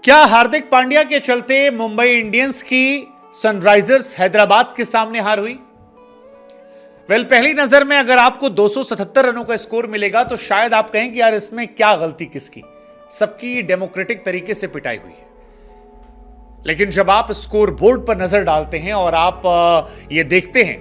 क्या हार्दिक पांड्या के चलते मुंबई इंडियंस की सनराइजर्स हैदराबाद के सामने हार हुई? पहली नजर में अगर आपको 277 रनों का स्कोर मिलेगा तो शायद आप कहें कि यार इसमें क्या गलती किसकी, सबकी डेमोक्रेटिक तरीके से पिटाई हुई है। लेकिन जब आप स्कोर बोर्ड पर नजर डालते हैं और आप ये देखते हैं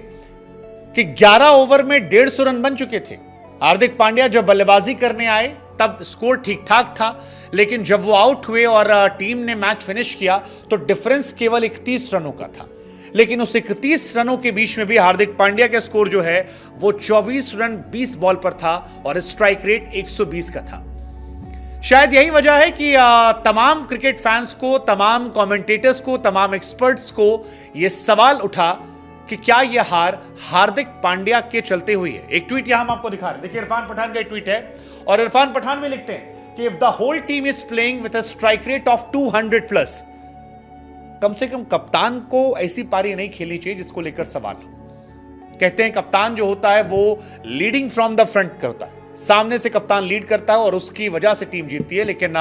कि 11 ओवर में 150 रन बन चुके थे। हार्दिक पांड्या जब बल्लेबाजी करने आए तब स्कोर ठीक ठाक था, लेकिन जब वो आउट हुए और टीम ने मैच फिनिश किया तो डिफरेंस केवल 31 रनों का था। लेकिन उस 31 रनों के बीच में भी हार्दिक पांड्या का स्कोर जो है वो 24 रन 20 बॉल पर था और स्ट्राइक रेट 120 का था। शायद यही वजह है कि तमाम क्रिकेट फैंस को, तमाम कमेंटेटर्स को, तमाम एक्सपर्ट्स को यह सवाल उठा कि क्या यह हार हार्दिक पांड्या के चलते हुई है। एक ट्वीट यहां हम आपको दिखा रहे हैं, देखिए इरफान पठान का एक ट्वीट है और इरफान पठान में लिखते हैं कि if the whole team is playing with a strike rate of 200 plus, कम से कम कप्तान को ऐसी पारी नहीं खेलनी चाहिए जिसको लेकर सवाल हो। कहते हैं कप्तान जो होता है वो लीडिंग फ्रॉम द फ्रंट करता है, सामने से कप्तान लीड करता है और उसकी वजह से टीम जीतती है। लेकिन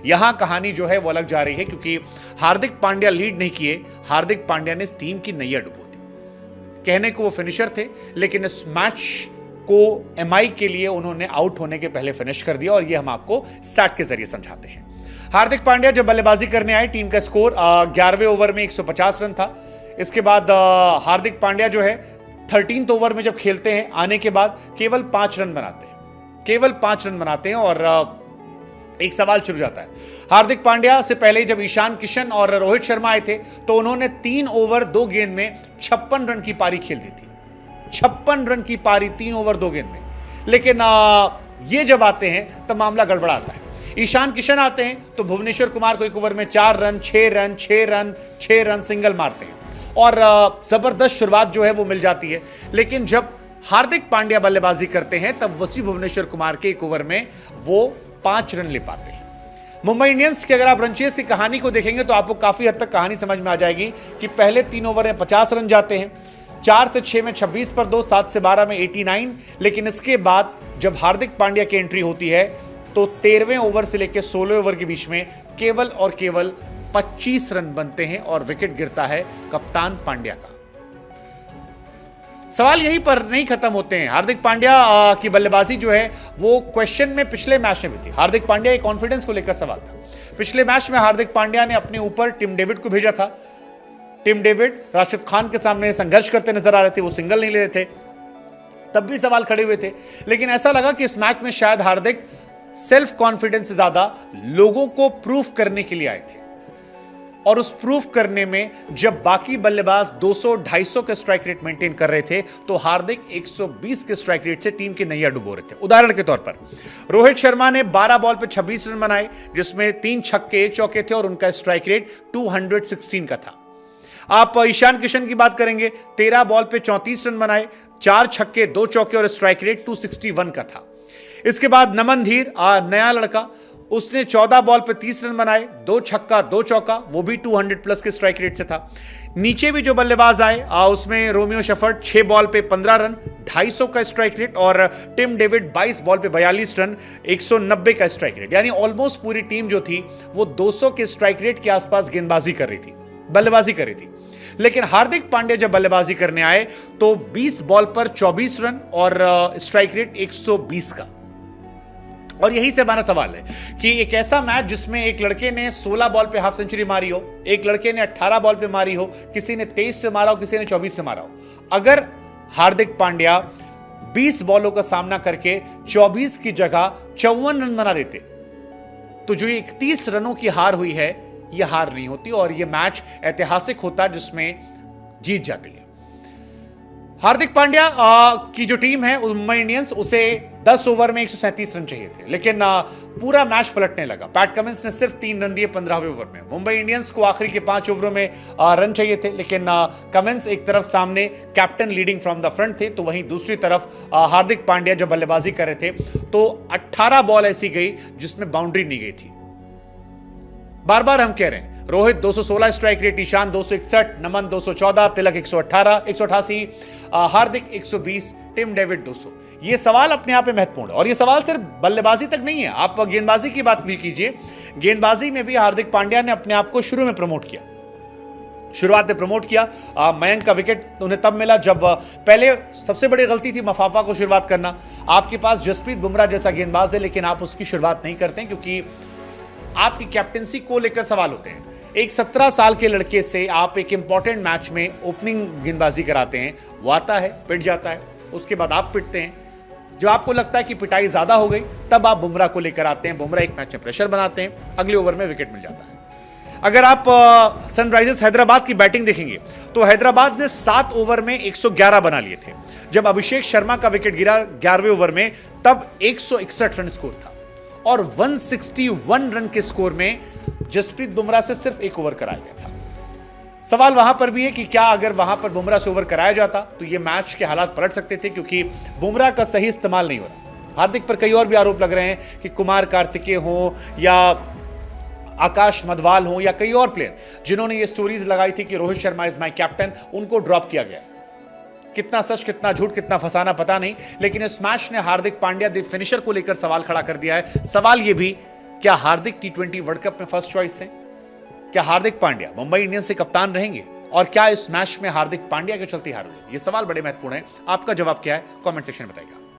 यहां कहानी जो है वो अलग जा रही है, क्योंकि हार्दिक पांड्या लीड नहीं किए, हार्दिक पांड्या ने इस टीम की नैया डुबो दी। कहने को वो फिनिशर थे, लेकिन इस मैच को एमआई के लिए उन्होंने आउट होने के पहले फिनिश कर दिया और ये हम आपको स्टार्ट के जरिए समझाते हैं। हार्दिक पांड्या जब बल्लेबाजी करने आए, टीम का स्कोर 11वें ओवर में 150 रन था। इसके बाद हार्दिक पांड्या जो है 13th ओवर में जब खेलते हैं, आने के बाद केवल 5 रन बनाते हैं, केवल 5 रन बनाते हैं और एक सवाल शुरू जाता है। हार्दिक पांड्या से पहले जब ईशान किशन और रोहित शर्मा आए थे तो उन्होंने 3 ओवर 2 गेंद में 56 रन की पारी खेल दी थी। 56 रन की पारी 3 ओवर 2 गेंद में। लेकिन ये जब आते हैं तब मामला गड़बड़ाता है। ईशान किशन आते हैं तो भुवनेश्वर कुमार को एक ओवर में 4 run, 6 run, 6 run, 6 run single मारते हैं और जबरदस्त शुरुआत जो है वो मिल जाती है। लेकिन जब हार्दिक पांड्या बल्लेबाजी करते हैं तब वसी भुवनेश्वर कुमार के एक ओवर में वो 5 रन ले पाते हैं। मुंबई इंडियंस की अगर आप रनचेज की कहानी को देखेंगे तो आपको काफी हद तक कहानी समझ में आ जाएगी कि पहले 3 ओवर में 50 रन जाते हैं, 4 से 6 में 26 पर 2, 7 से 12 में 89। लेकिन इसके बाद जब हार्दिक पांड्या की एंट्री होती है तो 13वें ओवर से लेकर 16वें ओवर के बीच में केवल और केवल 25 रन बनते हैं और विकेट गिरता है कप्तान पांड्या का। सवाल यहीं पर नहीं खत्म होते हैं। हार्दिक पांड्या की बल्लेबाजी जो है वो क्वेश्चन में पिछले मैच में भी थी। हार्दिक पांड्या के कॉन्फिडेंस को लेकर सवाल था। पिछले मैच में हार्दिक पांड्या ने अपने ऊपर टिम डेविड को भेजा था। टिम डेविड राशिद खान के सामने संघर्ष करते नजर आ रहे थे, वो सिंगल नहीं ले रहे थे, तब भी सवाल खड़े हुए थे। लेकिन ऐसा लगा कि इस मैच में शायद हार्दिक सेल्फ कॉन्फिडेंस से ज्यादा लोगों को प्रूफ करने के लिए आए थे और उस प्रूफ करने में जब बाकी बल्लेबाज 200-250 के स्ट्राइक रेट मेंटेन कर रहे थे तो हार्दिक 120 के स्ट्राइक रेट से टीम की नैया डुबो रहे थे। उदाहरण के तौर पर रोहित शर्मा ने 12 बॉल पे 26 रन बनाए, जिसमें 3 छक्के 1 चौके थे और उनका स्ट्राइक रेट 216 का था। आप ईशान किशन की बात करेंगे, 13 बॉल पे 34 रन बनाए, 4 छक्के 2 चौके और स्ट्राइक रेट 261 का था। इसके बाद नमन धीर, नया लड़का, उसने 14 बॉल पे 30 रन बनाए, 2 छक्का 2 चौका, वो भी 200 प्लस के स्ट्राइक रेट से था। नीचे भी जो बल्लेबाज आए उसमें रोमियो शेफर्ड 6 बॉल पे 15 रन, 250 का स्ट्राइक रेट और टिम डेविड 22 बॉल पे 42 रन, 190 का स्ट्राइक रेट। यानी ऑलमोस्ट पूरी टीम जो थी वो 200 के स्ट्राइक रेट के आसपास गेंदबाजी कर रही थी, बल्लेबाजी कर रही थी। लेकिन हार्दिक पांड्या जब बल्लेबाजी करने आए तो 20 बॉल पर 24 रन और स्ट्राइक रेट 120 का। और यही से हमारा सवाल है कि एक ऐसा मैच जिसमें एक लड़के ने 16 बॉल पे हाफ सेंचुरी मारी हो, एक लड़के ने 18 बॉल पे मारी हो, किसी ने 23 से मारा हो, किसी ने 24 से मारा हो, अगर हार्दिक पांड्या 20 बॉलों का सामना करके 24 की जगह 54 रन बना देते तो जो 31 रनों की हार हुई है यह हार नहीं होती और यह मैच ऐतिहासिक होता जिसमें जीत जाती है। हार्दिक पांड्या की जो टीम है मुंबई इंडियंस, उसे 10 ओवर में 137 रन चाहिए थे, लेकिन पूरा मैच पलटने लगा। पैट कमिंस ने सिर्फ 3 रन दिए 15वें ओवर में। मुंबई इंडियंस को आखिरी के 5 ओवरों में रन चाहिए थे, लेकिन कमिंस एक तरफ सामने captain leading from the front थे, तो वहीं दूसरी तरफ हार्दिक पांड्या जब बल्लेबाजी कर रहे थे तो 18 बॉल ऐसी गई जिसमें बाउंड्री नहीं गई थी। बार बार हम कह रहे हैं रोहित 216 स्ट्राइक रेट, ईशान 261, नमन 214, तिलक 118, 188, हार्दिक 120, टिम डेविड 200। ये सवाल अपने आप में महत्वपूर्ण है और ये सवाल सिर्फ बल्लेबाजी तक नहीं है, आप गेंदबाजी की बात भी कीजिए। गेंदबाजी में भी हार्दिक पांड्या ने अपने आप को शुरू में प्रमोट किया, शुरुआत में प्रमोट किया। मयंक का विकेट उन्हें तब मिला जब पहले सबसे बड़ी गलती थी मफाफा को शुरुआत करना। आपके पास जसप्रीत बुमराह जैसा गेंदबाज है लेकिन आप उसकी शुरुआत नहीं करते क्योंकि आपकी कैप्टेंसी को लेकर सवाल होते हैं। एक 17 साल के लड़के से आप एक इंपॉर्टेंट मैच में ओपनिंग गेंदबाजी कराते हैं, वो आता है, पिट जाता है, उसके बाद आप पिटते हैं। जब आपको लगता है कि पिटाई ज्यादा हो गई तब आप बुमराह को लेकर आते हैं, बुमराह एक मैच में प्रेशर बनाते हैं, अगले ओवर में विकेट मिल जाता है। अगर आप सनराइजर्स हैदराबाद की बैटिंग देखेंगे तो हैदराबाद ने 7 ओवर में 111 बना लिए थे। जब अभिषेक शर्मा का विकेट गिरा 11वें ओवर में तब 161 रन स्कोर था और 161 रन के स्कोर में जसप्रीत बुमराह से सिर्फ 1 ओवर कराया गया था। सवाल वहां पर भी है कि क्या अगर वहां पर बुमराह से ओवर कराया जाता तो ये मैच के हालात पलट सकते थे, क्योंकि बुमराह का सही इस्तेमाल नहीं हो रहा। हार्दिक पर कई और भी आरोप लग रहे हैं कि कुमार कार्तिकेय हो या आकाश मधवाल हो या कई और प्लेयर जिन्होंने ये स्टोरीज लगाई थी कि Rohit Sharma is my captain, उनको ड्रॉप किया गया। कितना सच कितना झूठ कितना फसाना पता नहीं, लेकिन इस मैच ने हार्दिक पांड्या द फिनिशर को लेकर सवाल खड़ा कर दिया है। सवाल यह भी, क्या हार्दिक T20 वर्ल्ड कप में फर्स्ट चॉइस है? क्या हार्दिक पांड्या मुंबई इंडियंस से कप्तान रहेंगे? और क्या इस मैच में हार्दिक पांड्या के चलते हार हुई? ये सवाल बड़े महत्वपूर्ण है। आपका जवाब क्या है? कमेंट सेक्शन में बताइएगा।